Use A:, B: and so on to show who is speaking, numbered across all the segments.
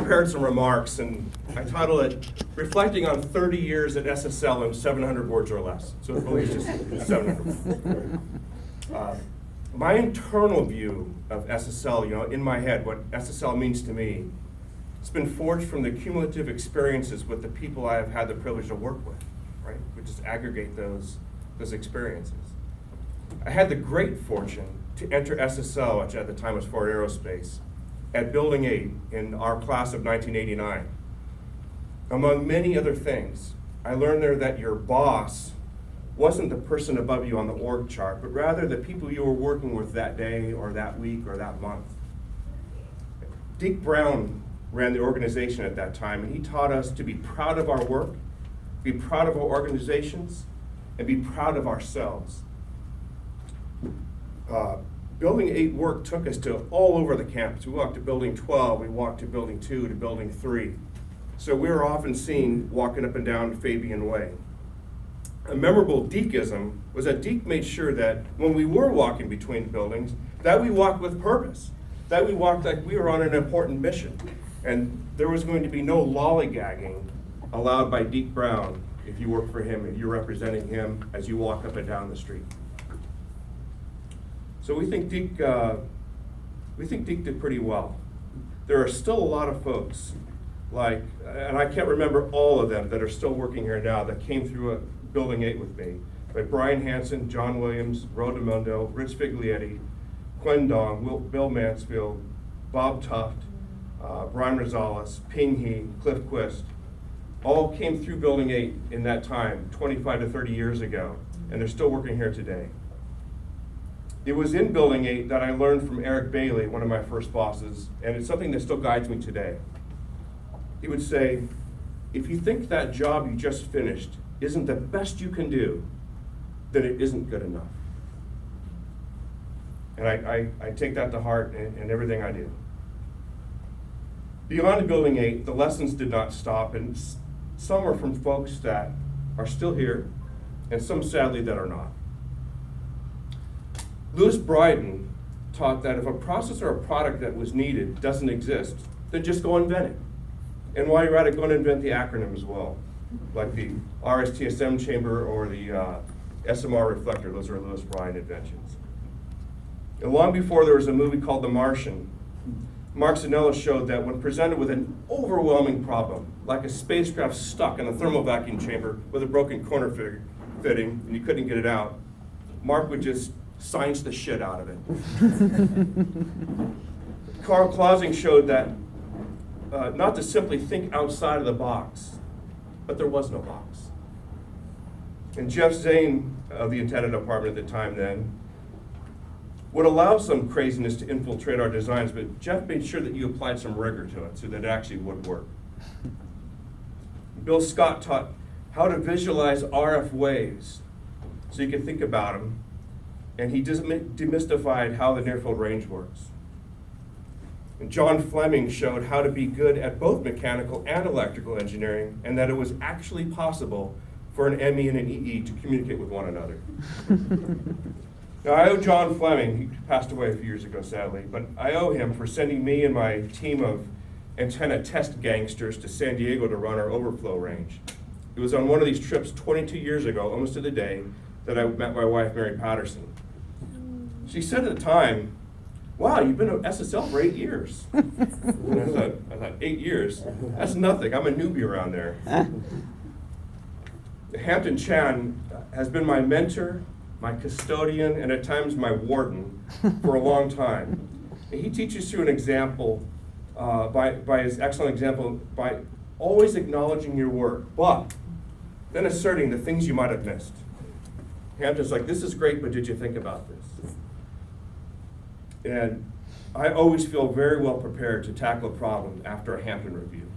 A: prepared some remarks, and I titled it, Reflecting on 30 Years at SSL in 700 Words or Less. So it's really just 700 words. My internal view of SSL, in my head, what SSL means to me, it's been forged from the cumulative experiences with the people I have had the privilege to work with, right? We just aggregate those experiences. I had the great fortune to enter SSL, which at the time was Ford Aerospace, at Building 8 in our class of 1989. Among many other things, I learned there that your boss wasn't the person above you on the org chart, but rather the people you were working with that day or that week or that month. Deke Brown ran the organization at that time, and he taught us to be proud of our work, be proud of our organizations, and be proud of ourselves. Building 8 work took us to all over the campus. We walked to Building 12, we walked to Building 2, to Building 3. So we were often seen walking up and down Fabian Way. A memorable Dekeism was that Deke made sure that when we were walking between buildings, that we walked with purpose, that we walked like we were on an important mission. And there was going to be no lollygagging allowed by Deke Brown if you work for him, if you're representing him as you walk up and down the street. So we think Deke did pretty well. There are still a lot of folks and I can't remember all of them that are still working here now that came through Building 8 with me, like Brian Hansen, John Williams, Rodamundo, Rich Figlietti, Quinn Dong, Bill Mansfield, Bob Tuft, Brian Rosales, Ping He, Cliff Quist, all came through Building 8 in that time, 25 to 30 years ago, and they're still working here today. It was in Building 8 that I learned from Eric Bailey, one of my first bosses, and it's something that still guides me today. He would say, if you think that job you just finished isn't the best you can do, then it isn't good enough. And I take that to heart in everything I do. Beyond Building 8, the lessons did not stop, and some are from folks that are still here, and some sadly that are not. Lewis Bryden taught that if a process or a product that was needed doesn't exist, then just go invent it. And while you're at it, go and invent the acronym as well, like the RSTSM chamber or the SMR reflector. Those are Lewis Bryden inventions. And long before there was a movie called The Martian, Mark Zanella showed that when presented with an overwhelming problem, like a spacecraft stuck in a thermal vacuum chamber with a broken corner fitting and you couldn't get it out, Mark would just science the shit out of it. Carl Clausing showed that not to simply think outside of the box, but there was no box. And Jeff Zane of the antenna department at the time then would allow some craziness to infiltrate our designs, but Jeff made sure that you applied some rigor to it so that it actually would work. Bill Scott taught how to visualize RF waves so you could think about them, and he demystified how the near-field range works. And John Fleming showed how to be good at both mechanical and electrical engineering, and that it was actually possible for an ME and an EE to communicate with one another. Now, I owe John Fleming, he passed away a few years ago, sadly, but I owe him for sending me and my team of antenna test gangsters to San Diego to run our overflow range. It was on one of these trips 22 years ago, almost to the day, that I met my wife, Mary Patterson. She said at the time, wow, you've been at SSL for 8 years. And I thought, 8 years? That's nothing. I'm a newbie around there. Hampton Chan has been my mentor, my custodian, and at times my warden for a long time. And he teaches through an example, by his excellent example, by always acknowledging your work, but then asserting the things you might have missed. Hampton's like, this is great, but did you think about this? And I always feel very well prepared to tackle a problem after a Hampton review.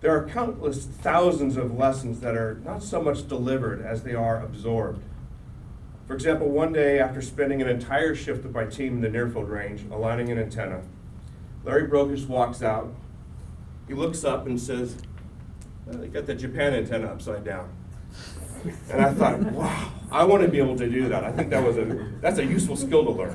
A: There are countless thousands of lessons that are not so much delivered as they are absorbed. For example, one day after spending an entire shift with my team in the near-field range, aligning an antenna, Larry Brokers walks out, he looks up and says, well, they got the Japan antenna upside down. And I thought, wow, I want to be able to do that. I think that's a useful skill to learn.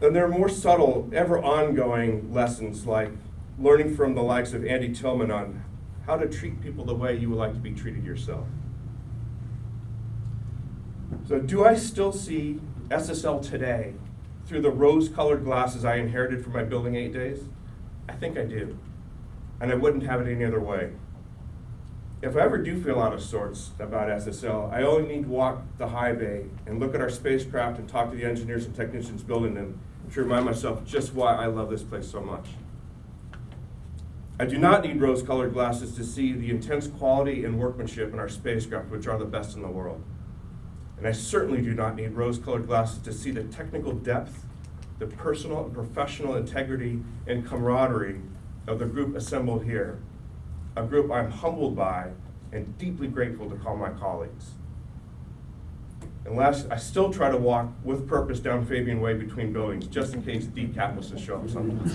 A: And there are more subtle, ever ongoing lessons like learning from the likes of Andy Tillman on how to treat people the way you would like to be treated yourself. So do I still see SSL today through the rose-colored glasses I inherited from my Building 8 days? I think I do. And I wouldn't have it any other way. If I ever do feel out of sorts about SSL, I only need to walk the high bay and look at our spacecraft and talk to the engineers and technicians building them to remind myself just why I love this place so much. I do not need rose-colored glasses to see the intense quality and workmanship in our spacecraft, which are the best in the world. And I certainly do not need rose-colored glasses to see the technical depth, the personal and professional integrity and camaraderie of the group assembled here, a group I'm humbled by and deeply grateful to call my colleagues. And last, I still try to walk with purpose down Fabian Way between buildings, just in case D. Capus show up sometime.